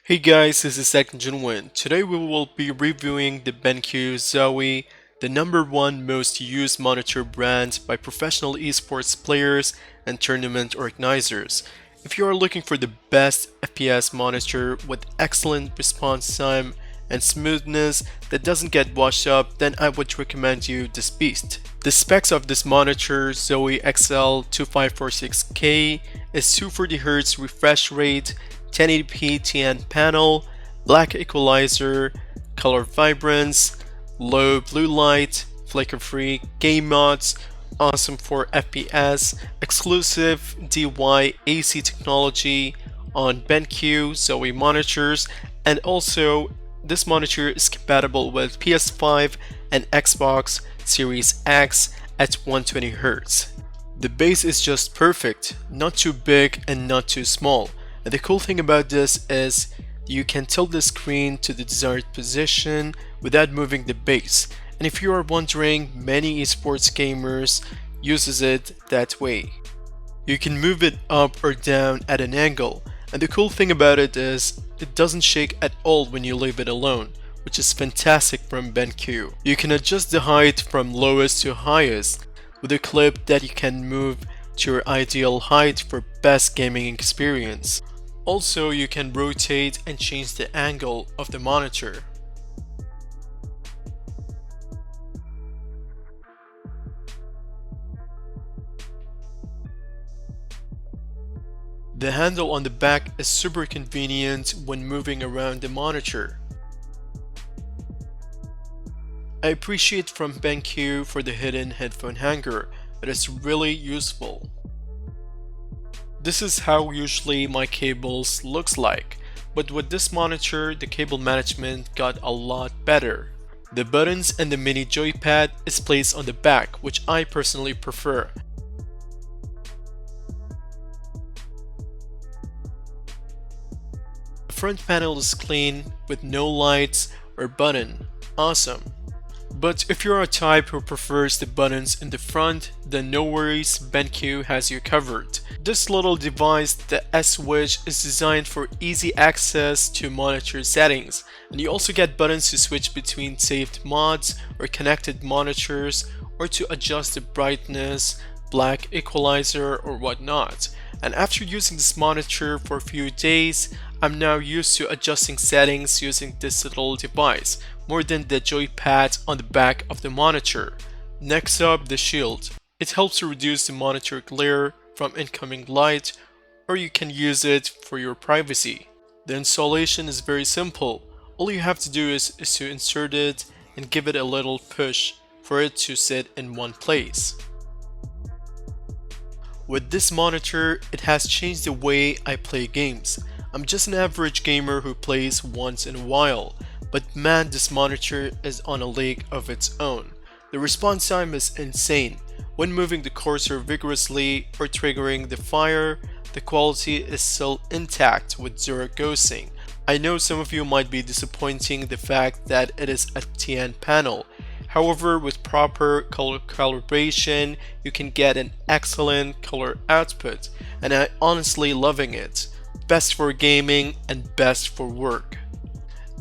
Hey guys, this is Second Genuine. Today we will be reviewing the BenQ ZOWIE, the #1 most used monitor brand by professional esports players and tournament organizers. If you are looking for the best FPS monitor with excellent response time and smoothness that doesn't get washed up, then I would recommend you this beast. The specs of this monitor, ZOWIE XL2546K, is 240Hz refresh rate, 1080p TN panel, black equalizer, color vibrance, low blue light, flicker-free game mods, awesome for FPS, exclusive DY AC technology on BenQ ZOWIE monitors, and also this monitor is compatible with PS5 and Xbox Series X at 120Hz. The base is just perfect, not too big and not too small. And the cool thing about this is you can tilt the screen to the desired position without moving the base. And if you are wondering, many esports gamers uses it that way. You can move it up or down at an angle. And the cool thing about it is it doesn't shake at all when you leave it alone, which is fantastic from BenQ. You can adjust the height from lowest to highest with a clip that you can move to your ideal height for best gaming experience. Also, you can rotate and change the angle of the monitor. The handle on the back is super convenient when moving around the monitor. I appreciate from BenQ for the hidden headphone hanger. It is really useful. This is how usually my cables looks like, but with this monitor the cable management got a lot better. The buttons and the mini joypad is placed on the back, which I personally prefer. The front panel is clean with no lights or button. Awesome. But if you're a type who prefers the buttons in the front, then no worries, BenQ has you covered. This little device, the S-Switch, is designed for easy access to monitor settings, and you also get buttons to switch between saved mods or connected monitors, or to adjust the brightness, black equalizer, or whatnot. And after using this monitor for a few days, I'm now used to adjusting settings using this little device, more than the joypad on the back of the monitor. Next up, the shield. It helps to reduce the monitor glare from incoming light, or you can use it for your privacy. The installation is very simple. All you have to do is to insert it and give it a little push for it to sit in one place. With this monitor, it has changed the way I play games. I'm just an average gamer who plays once in a while, but man, this monitor is on a league of its own. The response time is insane. When moving the cursor vigorously or triggering the fire, the quality is still intact with zero ghosting. I know some of you might be disappointing the fact that it is a TN panel. However, with proper color calibration, you can get an excellent color output, and I'm honestly loving it. Best for gaming and best for work.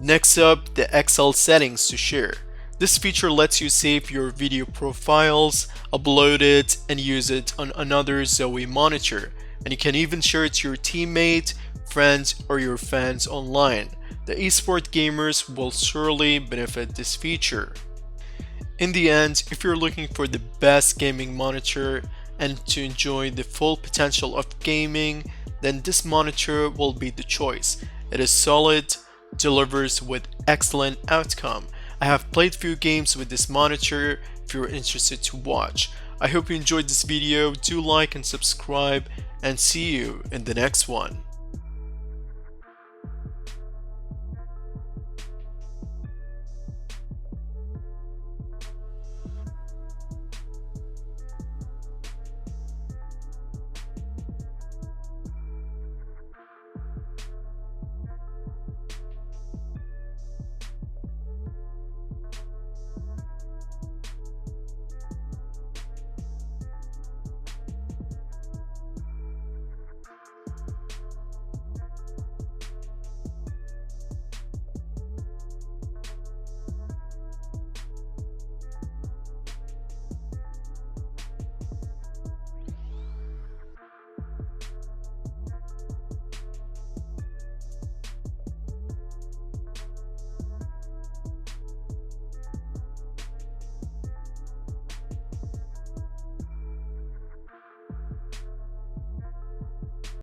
Next up, the XL settings to share. This feature lets you save your video profiles, upload it, and use it on another ZOWIE monitor. And you can even share it to your teammate, friends, or your fans online. The eSport gamers will surely benefit this feature. In the end, if you're looking for the best gaming monitor and to enjoy the full potential of gaming, then this monitor will be the choice. It is solid, delivers with excellent outcome. I have played few games with this monitor if you're interested to watch. I hope you enjoyed this video. Do like and subscribe, and see you in the next one.